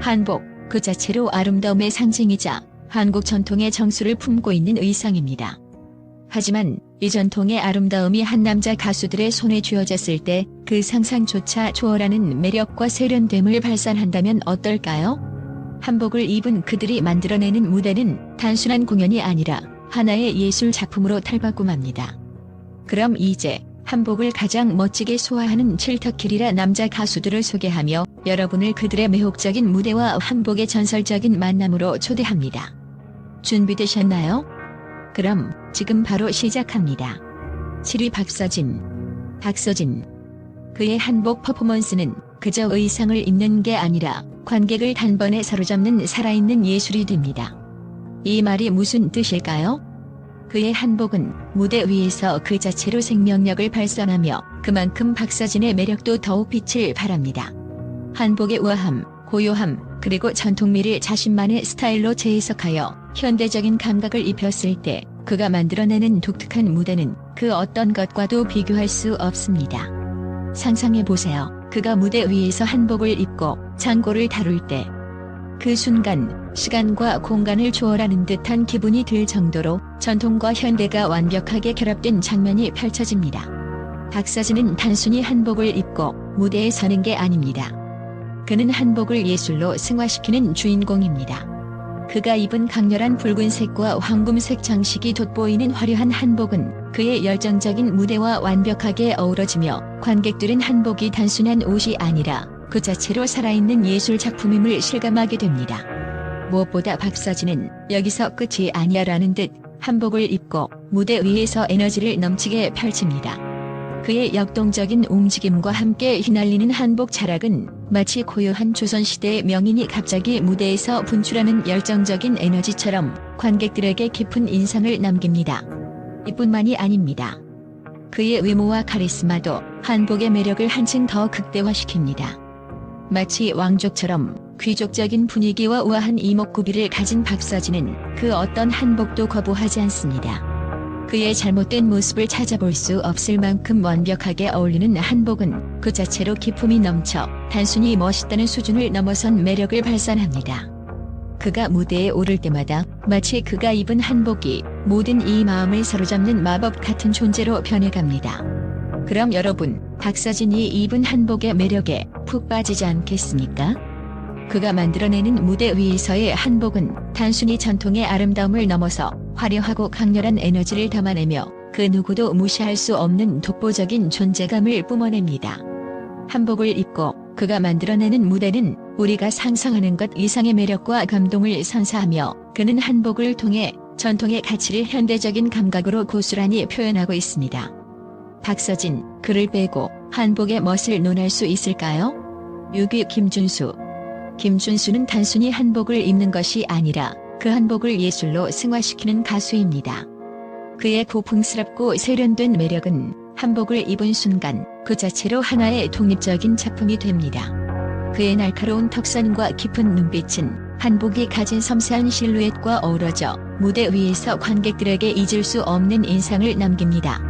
한복 그 자체로 아름다움의 상징이자 한국 전통의 정수를 품고 있는 의상입니다. 하지만 이 전통의 아름다움이 한 남자 가수들의 손에 쥐어졌을 때 그 상상조차 초월하는 매력과 세련됨을 발산한다면 어떨까요? 한복을 입은 그들이 만들어내는 무대는 단순한 공연이 아니라 하나의 예술 작품으로 탈바꿈합니다. 그럼 이제 한복을 가장 멋지게 소화하는 칠터킬이라 남자 가수들을 소개하며 여러분을 그들의 매혹적인 무대와 한복의 전설적인 만남으로 초대합니다. 준비되셨나요? 그럼 지금 바로 시작합니다. 7위 박서진. 그의 한복 퍼포먼스는 그저 의상을 입는 게 아니라 관객을 단번에 사로잡는 살아있는 예술이 됩니다. 이 말이 무슨 뜻일까요? 그의 한복은 무대 위에서 그 자체로 생명력을 발산하며 그만큼 박서진의 매력도 더욱 빛을 발합니다. 한복의 우아함, 고요함, 그리고 전통미를 자신만의 스타일로 재해석하여 현대적인 감각을 입혔을 때 그가 만들어내는 독특한 무대는 그 어떤 것과도 비교할 수 없습니다. 상상해보세요. 그가 무대 위에서 한복을 입고 장고를 다룰 때 그 순간 시간과 공간을 초월하는 듯한 기분이 들 정도로 전통과 현대가 완벽하게 결합된 장면이 펼쳐집니다. 박서진은 단순히 한복을 입고 무대에 서는 게 아닙니다. 그는 한복을 예술로 승화시키는 주인공입니다. 그가 입은 강렬한 붉은색과 황금색 장식이 돋보이는 화려한 한복은 그의 열정적인 무대와 완벽하게 어우러지며 관객들은 한복이 단순한 옷이 아니라 그 자체로 살아있는 예술 작품임을 실감하게 됩니다. 무엇보다 박서진은 여기서 끝이 아니야라는 듯 한복을 입고 무대 위에서 에너지를 넘치게 펼칩니다. 그의 역동적인 움직임과 함께 휘날리는 한복 자락은 마치 고요한 조선시대의 명인이 갑자기 무대에서 분출하는 열정적인 에너지처럼 관객들에게 깊은 인상을 남깁니다. 이뿐만이 아닙니다. 그의 외모와 카리스마도 한복의 매력을 한층 더 극대화시킵니다. 마치 왕족처럼 귀족적인 분위기와 우아한 이목구비를 가진 박서진은 그 어떤 한복도 거부하지 않습니다. 그의 잘못된 모습을 찾아볼 수 없을 만큼 완벽하게 어울리는 한복은 그 자체로 기품이 넘쳐 단순히 멋있다는 수준을 넘어선 매력을 발산합니다. 그가 무대에 오를 때마다 마치 그가 입은 한복이 모든 이 마음을 사로잡는 마법 같은 존재로 변해갑니다. 그럼 여러분, 박서진이 입은 한복의 매력에 푹 빠지지 않겠습니까? 그가 만들어내는 무대 위에서의 한복은 단순히 전통의 아름다움을 넘어서 화려하고 강렬한 에너지를 담아내며 그 누구도 무시할 수 없는 독보적인 존재감을 뿜어냅니다. 한복을 입고 그가 만들어내는 무대는 우리가 상상하는 것 이상의 매력과 감동을 선사하며 그는 한복을 통해 전통의 가치를 현대적인 감각으로 고스란히 표현하고 있습니다. 박서진, 그를 빼고 한복의 멋을 논할 수 있을까요? 6위 김준수는 단순히 한복을 입는 것이 아니라 그 한복을 예술로 승화시키는 가수입니다. 그의 고풍스럽고 세련된 매력은 한복을 입은 순간 그 자체로 하나의 독립적인 작품이 됩니다. 그의 날카로운 턱선과 깊은 눈빛은 한복이 가진 섬세한 실루엣과 어우러져 무대 위에서 관객들에게 잊을 수 없는 인상을 남깁니다.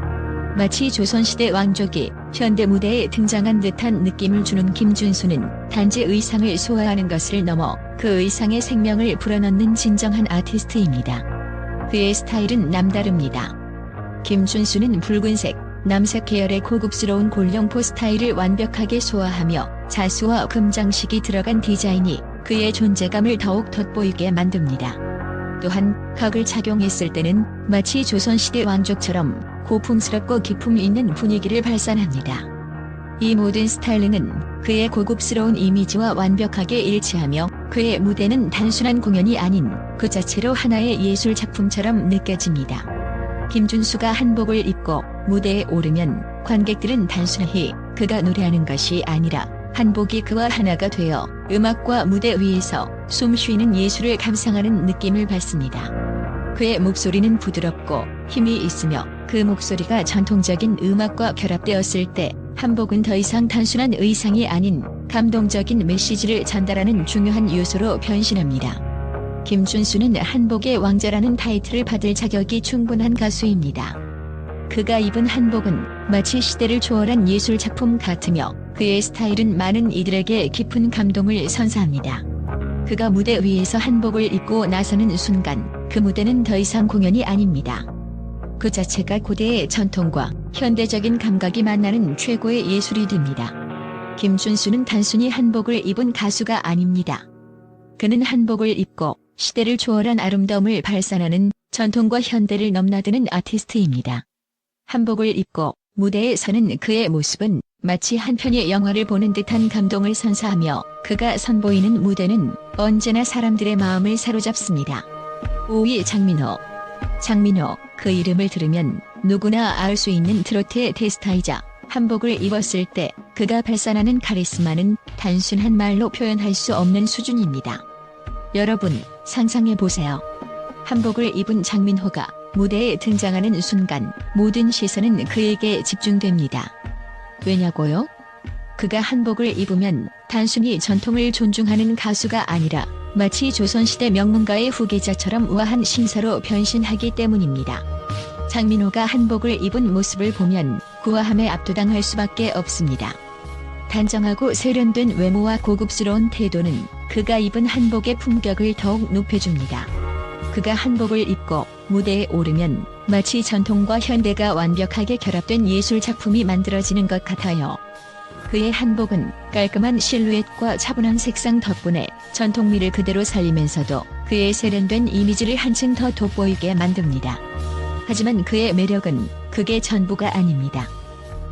마치 조선시대 왕족이 현대 무대에 등장한 듯한 느낌을 주는 김준수는 단지 의상을 소화하는 것을 넘어 그 의상에 생명을 불어넣는 진정한 아티스트입니다. 그의 스타일은 남다릅니다. 김준수는 붉은색, 남색 계열의 고급스러운 골룡포 스타일을 완벽하게 소화하며 자수와 금장식이 들어간 디자인이 그의 존재감을 더욱 돋보이게 만듭니다. 또한 각을 착용했을 때는 마치 조선시대 왕족처럼 고풍스럽고 기품 있는 분위기를 발산합니다. 이 모든 스타일링은 그의 고급스러운 이미지와 완벽하게 일치하며 그의 무대는 단순한 공연이 아닌 그 자체로 하나의 예술 작품처럼 느껴집니다. 김준수가 한복을 입고 무대에 오르면 관객들은 단순히 그가 노래하는 것이 아니라 한복이 그와 하나가 되어 음악과 무대 위에서 숨 쉬는 예술을 감상하는 느낌을 받습니다. 그의 목소리는 부드럽고 힘이 있으며 그 목소리가 전통적인 음악과 결합되었을 때 한복은 더 이상 단순한 의상이 아닌 감동적인 메시지를 전달하는 중요한 요소로 변신합니다. 김준수는 한복의 왕자라는 타이틀을 받을 자격이 충분한 가수입니다. 그가 입은 한복은 마치 시대를 초월한 예술 작품 같으며 그의 스타일은 많은 이들에게 깊은 감동을 선사합니다. 그가 무대 위에서 한복을 입고 나서는 순간 그 무대는 더 이상 공연이 아닙니다. 그 자체가 고대의 전통과 현대적인 감각이 만나는 최고의 예술이 됩니다. 김준수는 단순히 한복을 입은 가수가 아닙니다. 그는 한복을 입고 시대를 초월한 아름다움을 발산하는 전통과 현대를 넘나드는 아티스트입니다. 한복을 입고 무대에 서는 그의 모습은 마치 한 편의 영화를 보는 듯한 감동을 선사하며 그가 선보이는 무대는 언제나 사람들의 마음을 사로잡습니다. 5위 장민호. 장민호, 그 이름을 들으면 누구나 알 수 있는 트로트의 대스타이자 한복을 입었을 때 그가 발산하는 카리스마는 단순한 말로 표현할 수 없는 수준입니다. 여러분, 상상해보세요. 한복을 입은 장민호가 무대에 등장하는 순간 모든 시선은 그에게 집중됩니다. 왜냐고요? 그가 한복을 입으면 단순히 전통을 존중하는 가수가 아니라 마치 조선시대 명문가의 후계자처럼 우아한 신사로 변신하기 때문입니다. 장민호가 한복을 입은 모습을 보면 우아함에 압도당할 수밖에 없습니다. 단정하고 세련된 외모와 고급스러운 태도는 그가 입은 한복의 품격을 더욱 높여줍니다. 그가 한복을 입고 무대에 오르면 마치 전통과 현대가 완벽하게 결합된 예술 작품이 만들어지는 것 같아요. 그의 한복은 깔끔한 실루엣과 차분한 색상 덕분에 전통미를 그대로 살리면서도 그의 세련된 이미지를 한층 더 돋보이게 만듭니다. 하지만 그의 매력은 그게 전부가 아닙니다.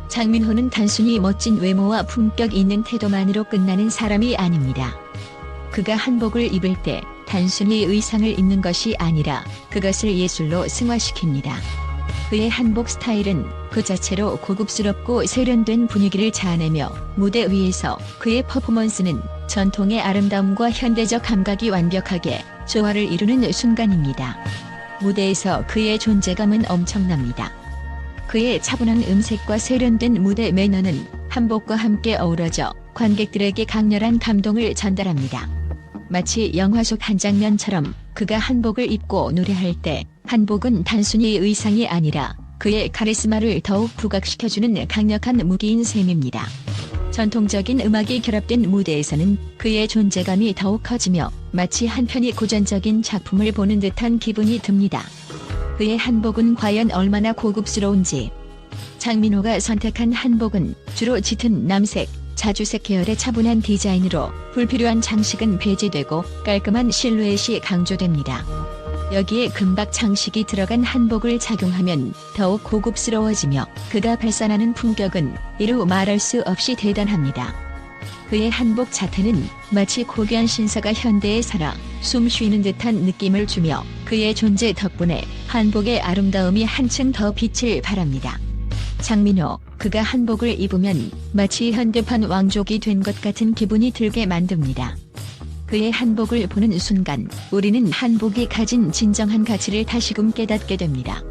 장민호는 단순히 멋진 외모와 품격 있는 태도만으로 끝나는 사람이 아닙니다. 그가 한복을 입을 때 단순히 의상을 입는 것이 아니라 그것을 예술로 승화시킵니다. 그의 한복 스타일은 그 자체로 고급스럽고 세련된 분위기를 자아내며 무대 위에서 그의 퍼포먼스는 전통의 아름다움과 현대적 감각이 완벽하게 조화를 이루는 순간입니다. 무대에서 그의 존재감은 엄청납니다. 그의 차분한 음색과 세련된 무대 매너는 한복과 함께 어우러져 관객들에게 강렬한 감동을 전달합니다. 마치 영화 속 한 장면처럼 그가 한복을 입고 노래할 때 한복은 단순히 의상이 아니라 그의 카리스마를 더욱 부각시켜주는 강력한 무기인 셈입니다. 전통적인 음악이 결합된 무대에서는 그의 존재감이 더욱 커지며 마치 한 편의 고전적인 작품을 보는 듯한 기분이 듭니다. 그의 한복은 과연 얼마나 고급스러운지. 장민호가 선택한 한복은 주로 짙은 남색, 자주색 계열의 차분한 디자인으로 불필요한 장식은 배제되고 깔끔한 실루엣이 강조됩니다. 여기에 금박 장식이 들어간 한복을 착용하면 더욱 고급스러워지며 그가 발산하는 품격은 이루 말할 수 없이 대단합니다. 그의 한복 자태는 마치 고귀한 신사가 현대에 살아 숨 쉬는 듯한 느낌을 주며 그의 존재 덕분에 한복의 아름다움이 한층 더 빛을 발합니다. 장민호, 그가 한복을 입으면 마치 현대판 왕족이 된 것 같은 기분이 들게 만듭니다. 그의 한복을 보는 순간 우리는 한복이 가진 진정한 가치를 다시금 깨닫게 됩니다.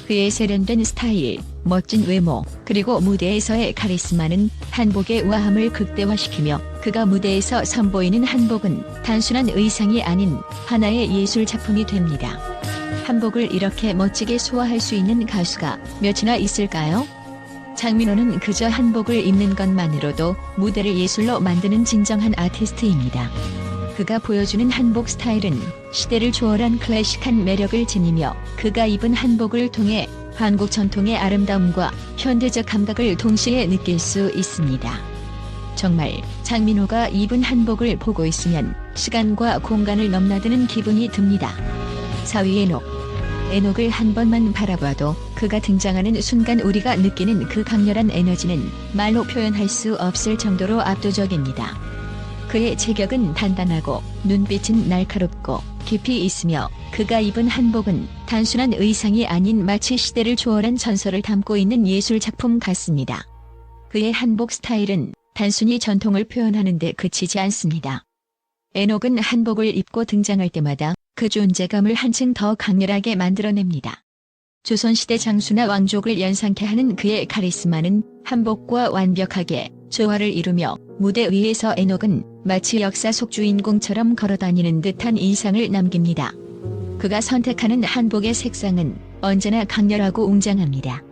그의 세련된 스타일, 멋진 외모, 그리고 무대에서의 카리스마는 한복의 우아함을 극대화시키며 그가 무대에서 선보이는 한복은 단순한 의상이 아닌 하나의 예술 작품이 됩니다. 한복을 이렇게 멋지게 소화할 수 있는 가수가 몇이나 있을까요? 장민호는 그저 한복을 입는 것만으로도 무대를 예술로 만드는 진정한 아티스트입니다. 그가 보여주는 한복 스타일은 시대를 초월한 클래식한 매력을 지니며 그가 입은 한복을 통해 한국 전통의 아름다움과 현대적 감각을 동시에 느낄 수 있습니다. 정말 장민호가 입은 한복을 보고 있으면 시간과 공간을 넘나드는 기분이 듭니다. 4위 에녹. 에녹을 한 번만 바라봐도 그가 등장하는 순간 우리가 느끼는 그 강렬한 에너지는 말로 표현할 수 없을 정도로 압도적입니다. 그의 체격은 단단하고 눈빛은 날카롭고 깊이 있으며 그가 입은 한복은 단순한 의상이 아닌 마치 시대를 초월한 전설을 담고 있는 예술 작품 같습니다. 그의 한복 스타일은 단순히 전통을 표현하는 데 그치지 않습니다. 에녹은 한복을 입고 등장할 때마다 그 존재감을 한층 더 강렬하게 만들어냅니다. 조선시대 장수나 왕족을 연상케 하는 그의 카리스마는 한복과 완벽하게 조화를 이루며 무대 위에서 에녹은 마치 역사 속 주인공처럼 걸어다니는 듯한 인상을 남깁니다. 그가 선택하는 한복의 색상은 언제나 강렬하고 웅장합니다.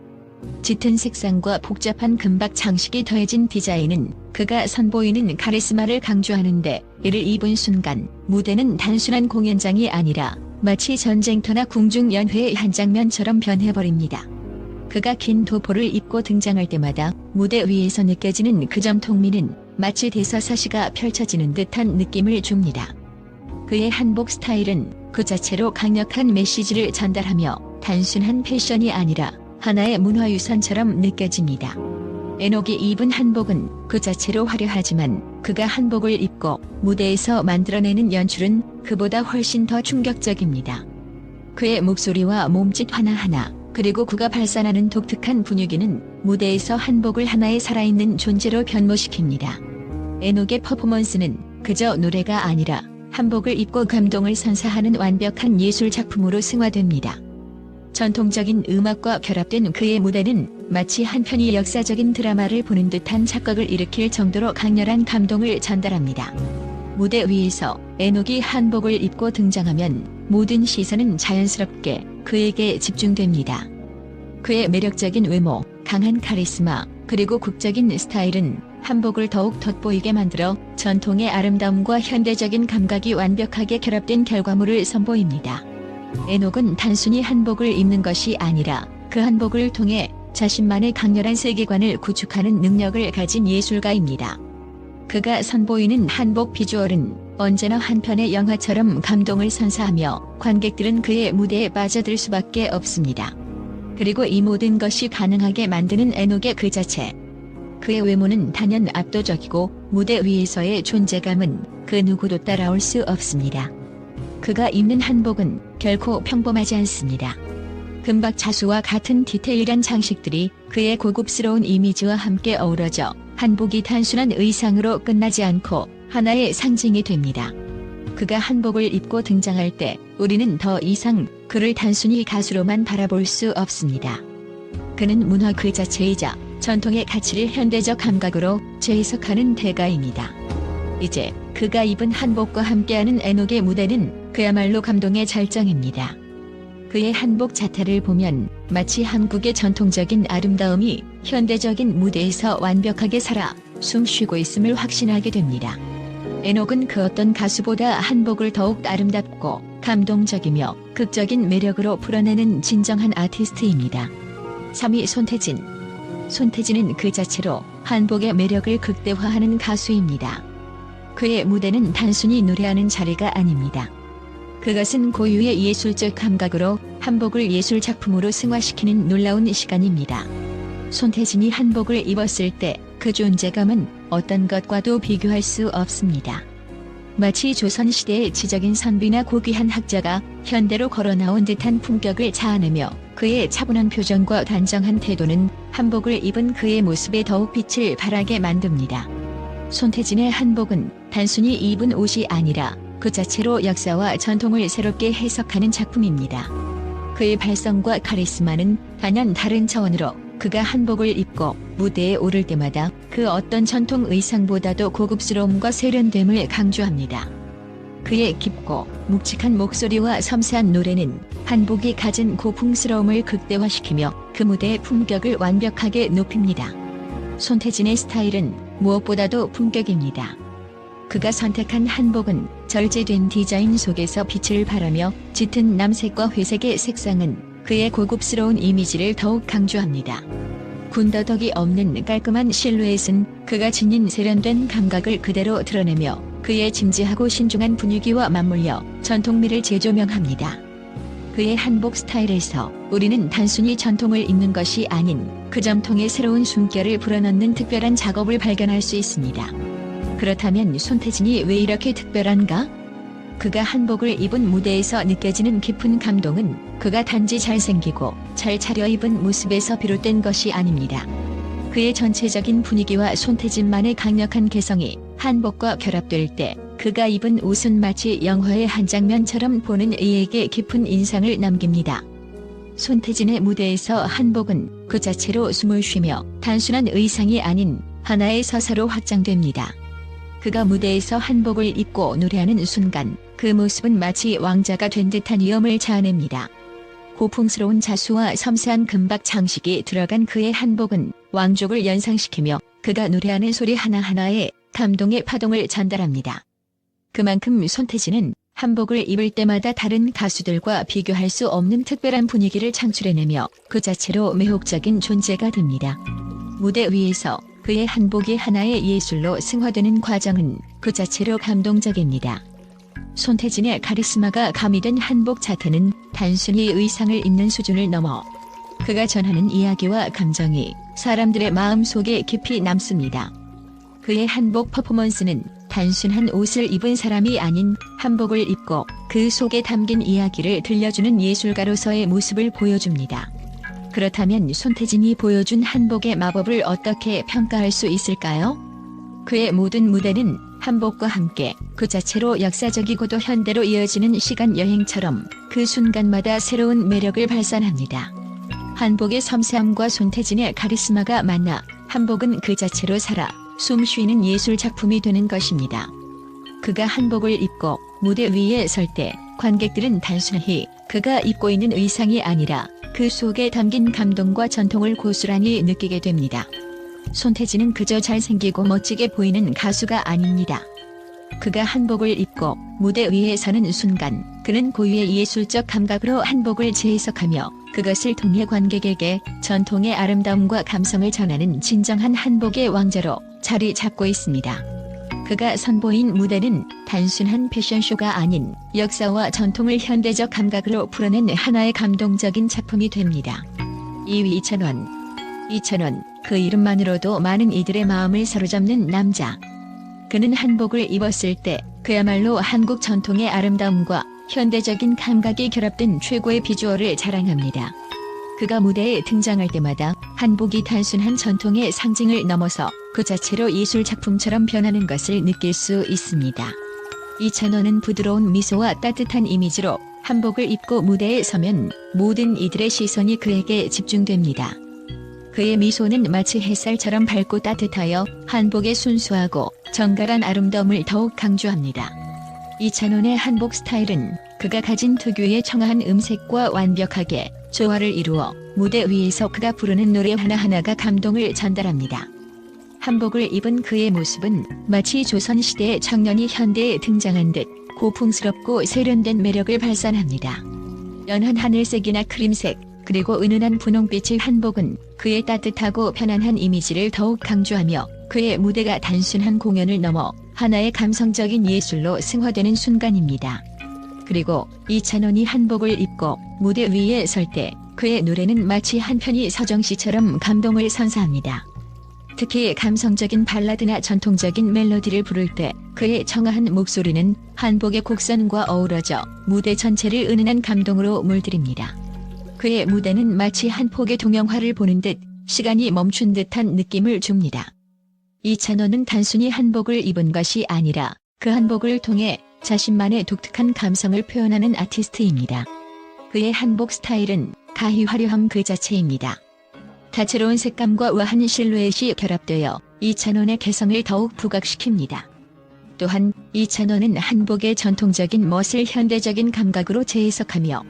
짙은 색상과 복잡한 금박 장식이 더해진 디자인은 그가 선보이는 카리스마를 강조하는데, 이를 입은 순간 무대는 단순한 공연장이 아니라 마치 전쟁터나 궁중연회의 한 장면처럼 변해버립니다. 그가 긴 도포를 입고 등장할 때마다 무대 위에서 느껴지는 그 점통미는 마치 대서사시가 펼쳐지는 듯한 느낌을 줍니다. 그의 한복 스타일은 그 자체로 강력한 메시지를 전달하며 단순한 패션이 아니라 하나의 문화유산처럼 느껴집니다. 에녹이 입은 한복은 그 자체로 화려하지만 그가 한복을 입고 무대에서 만들어내는 연출은 그보다 훨씬 더 충격적입니다. 그의 목소리와 몸짓 하나하나, 그리고 그가 발산하는 독특한 분위기는 무대에서 한복을 하나의 살아있는 존재로 변모시킵니다. 에녹의 퍼포먼스는 그저 노래가 아니라 한복을 입고 감동을 선사하는 완벽한 예술 작품으로 승화됩니다. 전통적인 음악과 결합된 그의 무대는 마치 한 편의 역사적인 드라마를 보는 듯한 착각을 일으킬 정도로 강렬한 감동을 전달합니다. 무대 위에서 에녹이 한복을 입고 등장하면 모든 시선은 자연스럽게 그에게 집중됩니다. 그의 매력적인 외모, 강한 카리스마, 그리고 극적인 스타일은 한복을 더욱 돋보이게 만들어 전통의 아름다움과 현대적인 감각이 완벽하게 결합된 결과물을 선보입니다. 에녹은 단순히 한복을 입는 것이 아니라 그 한복을 통해 자신만의 강렬한 세계관을 구축하는 능력을 가진 예술가입니다. 그가 선보이는 한복 비주얼은 언제나 한 편의 영화처럼 감동을 선사하며 관객들은 그의 무대에 빠져들 수밖에 없습니다. 그리고 이 모든 것이 가능하게 만드는 에녹의 그 자체. 그의 외모는 단연 압도적이고 무대 위에서의 존재감은 그 누구도 따라올 수 없습니다. 그가 입는 한복은 결코 평범하지 않습니다. 금박 자수와 같은 디테일한 장식들이 그의 고급스러운 이미지와 함께 어우러져 한복이 단순한 의상으로 끝나지 않고 하나의 상징이 됩니다. 그가 한복을 입고 등장할 때 우리는 더 이상 그를 단순히 가수로만 바라볼 수 없습니다. 그는 문화 그 자체이자 전통의 가치를 현대적 감각으로 재해석하는 대가입니다. 이제 그가 입은 한복과 함께하는 에녹의 무대는 그야말로 감동의 절정입니다. 그의 한복 자태를 보면 마치 한국의 전통적인 아름다움이 현대적인 무대에서 완벽하게 살아 숨쉬고 있음을 확신하게 됩니다. 에녹은 그 어떤 가수보다 한복을 더욱 아름답고 감동적이며 극적인 매력으로 풀어내는 진정한 아티스트입니다. 3위 손태진. 손태진은 그 자체로 한복의 매력을 극대화하는 가수입니다. 그의 무대는 단순히 노래하는 자리가 아닙니다. 그것은 고유의 예술적 감각으로 한복을 예술 작품으로 승화시키는 놀라운 시간입니다. 손태진이 한복을 입었을 때 그 존재감은 어떤 것과도 비교할 수 없습니다. 마치 조선시대의 지적인 선비나 고귀한 학자가 현대로 걸어나온 듯한 품격을 자아내며 그의 차분한 표정과 단정한 태도는 한복을 입은 그의 모습에 더욱 빛을 발하게 만듭니다. 손태진의 한복은 단순히 입은 옷이 아니라 그 자체로 역사와 전통을 새롭게 해석하는 작품입니다. 그의 발성과 카리스마는 단연 다른 차원으로 그가 한복을 입고 무대에 오를 때마다 그 어떤 전통 의상보다도 고급스러움과 세련됨을 강조합니다. 그의 깊고 묵직한 목소리와 섬세한 노래는 한복이 가진 고풍스러움을 극대화시키며 그 무대의 품격을 완벽하게 높입니다. 손태진의 스타일은 무엇보다도 품격입니다. 그가 선택한 한복은 절제된 디자인 속에서 빛을 발하며 짙은 남색과 회색의 색상은 그의 고급스러운 이미지를 더욱 강조합니다. 군더더기 없는 깔끔한 실루엣은 그가 지닌 세련된 감각을 그대로 드러내며 그의 진지하고 신중한 분위기와 맞물려 전통미를 재조명합니다. 그의 한복 스타일에서 우리는 단순히 전통을 입는 것이 아닌 그 전통의 새로운 숨결을 불어넣는 특별한 작업을 발견할 수 있습니다. 그렇다면 손태진이 왜 이렇게 특별한가? 그가 한복을 입은 무대에서 느껴지는 깊은 감동은 그가 단지 잘생기고 잘 차려입은 모습에서 비롯된 것이 아닙니다. 그의 전체적인 분위기와 손태진만의 강력한 개성이 한복과 결합될 때 그가 입은 옷은 마치 영화의 한 장면처럼 보는 이에게 깊은 인상을 남깁니다. 손태진의 무대에서 한복은 그 자체로 숨을 쉬며 단순한 의상이 아닌 하나의 서사로 확장됩니다. 그가 무대에서 한복을 입고 노래하는 순간 그 모습은 마치 왕자가 된 듯한 위엄을 자아냅니다. 고풍스러운 자수와 섬세한 금박 장식이 들어간 그의 한복은 왕족을 연상시키며 그가 노래하는 소리 하나하나에 감동의 파동을 전달합니다. 그만큼 손태진은 한복을 입을 때마다 다른 가수들과 비교할 수 없는 특별한 분위기를 창출해내며 그 자체로 매혹적인 존재가 됩니다. 무대 위에서 그의 한복이 하나의 예술로 승화되는 과정은 그 자체로 감동적입니다. 손태진의 카리스마가 가미된 한복 자태는 단순히 의상을 입는 수준을 넘어 그가 전하는 이야기와 감정이 사람들의 마음속에 깊이 남습니다. 그의 한복 퍼포먼스는 단순한 옷을 입은 사람이 아닌 한복을 입고 그 속에 담긴 이야기를 들려주는 예술가로서의 모습을 보여줍니다. 그렇다면 손태진이 보여준 한복의 마법을 어떻게 평가할 수 있을까요? 그의 모든 무대는 한복과 함께 그 자체로 역사적이고도 현대로 이어지는 시간 여행처럼 그 순간마다 새로운 매력을 발산합니다. 한복의 섬세함과 손태진의 카리스마가 만나 한복은 그 자체로 살아 숨 쉬는 예술 작품이 되는 것입니다. 그가 한복을 입고 무대 위에 설 때 관객들은 단순히 그가 입고 있는 의상이 아니라 그 속에 담긴 감동과 전통을 고스란히 느끼게 됩니다. 손태진은 그저 잘생기고 멋지게 보이는 가수가 아닙니다. 그가 한복을 입고 무대 위에 서는 순간 그는 고유의 예술적 감각으로 한복을 재해석하며 그것을 통해 관객에게 전통의 아름다움과 감성을 전하는 진정한 한복의 왕자로 자리 잡고 있습니다. 그가 선보인 무대는 단순한 패션쇼가 아닌 역사와 전통을 현대적 감각으로 풀어낸 하나의 감동적인 작품이 됩니다. 2위 이찬원. 이찬원, 그 이름만으로도 많은 이들의 마음을 사로잡는 남자. 그는 한복을 입었을 때 그야말로 한국 전통의 아름다움과 현대적인 감각이 결합된 최고의 비주얼을 자랑합니다. 그가 무대에 등장할 때마다 한복이 단순한 전통의 상징을 넘어서 그 자체로 예술 작품처럼 변하는 것을 느낄 수 있습니다. 이찬원은 부드러운 미소와 따뜻한 이미지로 한복을 입고 무대에 서면 모든 이들의 시선이 그에게 집중됩니다. 그의 미소는 마치 햇살처럼 밝고 따뜻하여 한복의 순수하고 정갈한 아름다움을 더욱 강조합니다. 이찬원의 한복 스타일은 그가 가진 특유의 청아한 음색과 완벽하게 조화를 이루어 무대 위에서 그가 부르는 노래 하나하나가 감동을 전달합니다. 한복을 입은 그의 모습은 마치 조선시대의 청년이 현대에 등장한 듯 고풍스럽고 세련된 매력을 발산합니다. 연한 하늘색이나 크림색, 그리고 은은한 분홍빛의 한복은 그의 따뜻하고 편안한 이미지를 더욱 강조하며 그의 무대가 단순한 공연을 넘어 하나의 감성적인 예술로 승화되는 순간입니다. 그리고 이찬원이 한복을 입고 무대 위에 설 때 그의 노래는 마치 한 편의 서정시처럼 감동을 선사합니다. 특히 감성적인 발라드나 전통적인 멜로디를 부를 때 그의 청아한 목소리는 한복의 곡선과 어우러져 무대 전체를 은은한 감동으로 물들입니다. 그의 무대는 마치 한 폭의 동영화를 보는 듯 시간이 멈춘 듯한 느낌을 줍니다. 이찬원은 단순히 한복을 입은 것이 아니라 그 한복을 통해 자신만의 독특한 감성을 표현하는 아티스트입니다. 그의 한복 스타일은 가히 화려함 그 자체입니다. 다채로운 색감과 우아한 실루엣이 결합되어 이찬원의 개성을 더욱 부각시킵니다. 또한 이찬원은 한복의 전통적인 멋을 현대적인 감각으로 재해석하며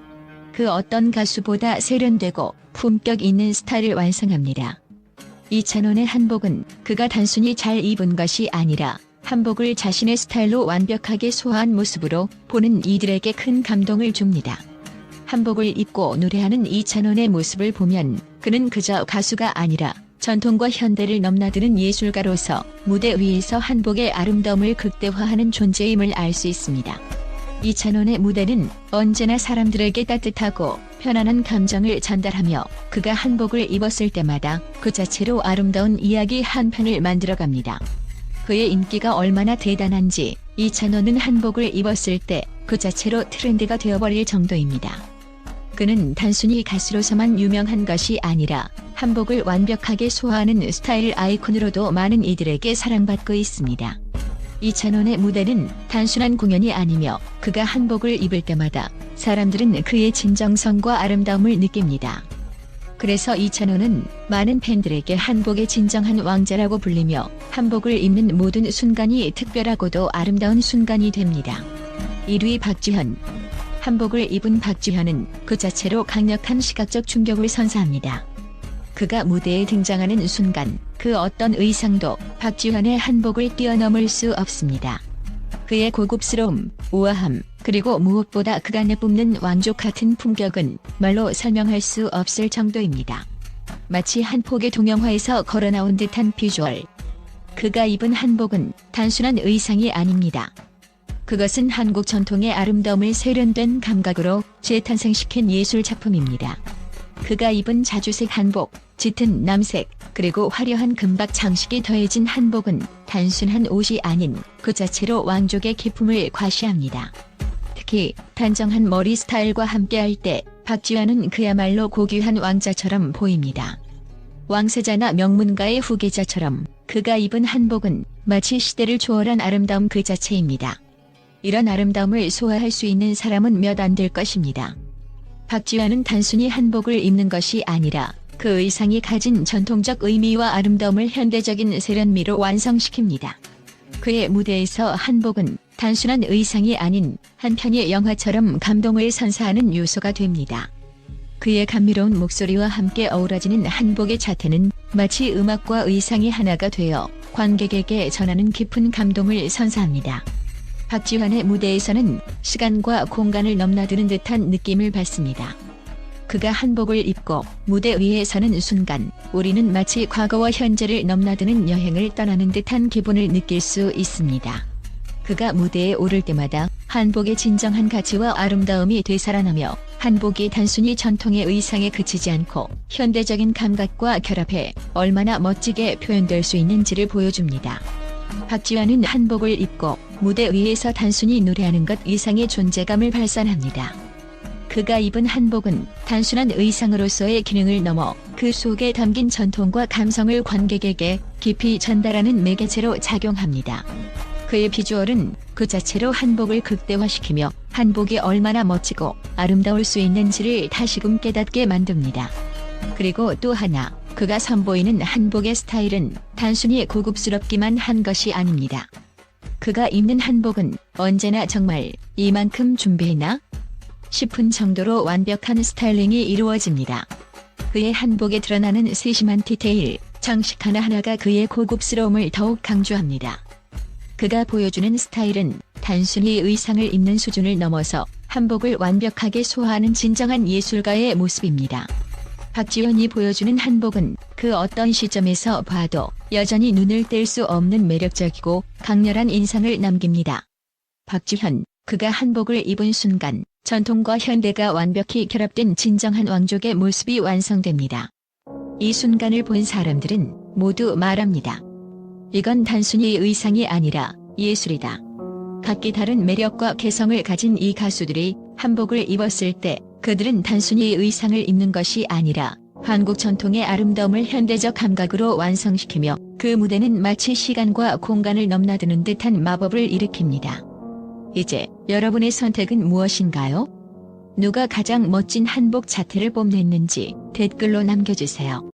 그 어떤 가수보다 세련되고 품격 있는 스타일을 완성합니다. 이찬원의 한복은 그가 단순히 잘 입은 것이 아니라 한복을 자신의 스타일로 완벽하게 소화한 모습으로 보는 이들에게 큰 감동을 줍니다. 한복을 입고 노래하는 이찬원의 모습을 보면 그는 그저 가수가 아니라 전통과 현대를 넘나드는 예술가로서 무대 위에서 한복의 아름다움을 극대화하는 존재임을 알 수 있습니다. 이찬원의 무대는 언제나 사람들에게 따뜻하고 편안한 감정을 전달하며 그가 한복을 입었을 때마다 그 자체로 아름다운 이야기 한 편을 만들어갑니다. 그의 인기가 얼마나 대단한지 이찬원은 한복을 입었을 때 그 자체로 트렌드가 되어버릴 정도입니다. 그는 단순히 가수로서만 유명한 것이 아니라 한복을 완벽하게 소화하는 스타일 아이콘으로도 많은 이들에게 사랑받고 있습니다. 이찬원의 무대는 단순한 공연이 아니며 그가 한복을 입을 때마다 사람들은 그의 진정성과 아름다움을 느낍니다. 그래서 이찬원은 많은 팬들에게 한복의 진정한 왕자라고 불리며 한복을 입는 모든 순간이 특별하고도 아름다운 순간이 됩니다. 1위 박지현. 한복을 입은 박지현은 그 자체로 강력한 시각적 충격을 선사합니다. 그가 무대에 등장하는 순간 그 어떤 의상도 박지현의 한복을 뛰어넘을 수 없습니다. 그의 고급스러움, 우아함, 그리고 무엇보다 그가 내뿜는 왕족 같은 품격은 말로 설명할 수 없을 정도입니다. 마치 한 폭의 동영화에서 걸어나온 듯한 비주얼. 그가 입은 한복은 단순한 의상이 아닙니다. 그것은 한국 전통의 아름다움을 세련된 감각으로 재탄생시킨 예술 작품입니다. 그가 입은 자주색 한복, 짙은 남색, 그리고 화려한 금박 장식이 더해진 한복은 단순한 옷이 아닌 그 자체로 왕족의 기품을 과시합니다. 특히 단정한 머리 스타일과 함께할 때 박지현은 그야말로 고귀한 왕자처럼 보입니다. 왕세자나 명문가의 후계자처럼 그가 입은 한복은 마치 시대를 초월한 아름다움 그 자체입니다. 이런 아름다움을 소화할 수 있는 사람은 몇 안 될 것입니다. 박지현은 단순히 한복을 입는 것이 아니라 그 의상이 가진 전통적 의미와 아름다움을 현대적인 세련미로 완성시킵니다. 그의 무대에서 한복은 단순한 의상이 아닌 한 편의 영화처럼 감동을 선사하는 요소가 됩니다. 그의 감미로운 목소리와 함께 어우러지는 한복의 자태는 마치 음악과 의상이 하나가 되어 관객에게 전하는 깊은 감동을 선사합니다. 박지현의 무대에서는 시간과 공간을 넘나드는 듯한 느낌을 받습니다. 그가 한복을 입고 무대 위에 서는 순간 우리는 마치 과거와 현재를 넘나드는 여행을 떠나는 듯한 기분을 느낄 수 있습니다. 그가 무대에 오를 때마다 한복의 진정한 가치와 아름다움이 되살아나며 한복이 단순히 전통의 의상에 그치지 않고 현대적인 감각과 결합해 얼마나 멋지게 표현될 수 있는지를 보여줍니다. 박지현은 한복을 입고 무대 위에서 단순히 노래하는 것 이상의 존재감을 발산합니다. 그가 입은 한복은 단순한 의상으로서의 기능을 넘어 그 속에 담긴 전통과 감성을 관객에게 깊이 전달하는 매개체로 작용합니다. 그의 비주얼은 그 자체로 한복을 극대화시키며 한복이 얼마나 멋지고 아름다울 수 있는지를 다시금 깨닫게 만듭니다. 그리고 또 하나, 그가 선보이는 한복의 스타일은 단순히 고급스럽기만 한 것이 아닙니다. 그가 입는 한복은 언제나 정말 이만큼 준비했나? 싶은 정도로 완벽한 스타일링이 이루어집니다. 그의 한복에 드러나는 세심한 디테일, 장식 하나하나가 그의 고급스러움을 더욱 강조합니다. 그가 보여주는 스타일은 단순히 의상을 입는 수준을 넘어서 한복을 완벽하게 소화하는 진정한 예술가의 모습입니다. 박지현이 보여주는 한복은 그 어떤 시점에서 봐도 여전히 눈을 뗄 수 없는 매력적이고 강렬한 인상을 남깁니다. 박지현, 그가 한복을 입은 순간 전통과 현대가 완벽히 결합된 진정한 왕족의 모습이 완성됩니다. 이 순간을 본 사람들은 모두 말합니다. 이건 단순히 의상이 아니라 예술이다. 각기 다른 매력과 개성을 가진 이 가수들이 한복을 입었을 때 그들은 단순히 의상을 입는 것이 아니라 한국 전통의 아름다움을 현대적 감각으로 완성시키며 그 무대는 마치 시간과 공간을 넘나드는 듯한 마법을 일으킵니다. 이제 여러분의 선택은 무엇인가요? 누가 가장 멋진 한복 자태를 뽐냈는지 댓글로 남겨주세요.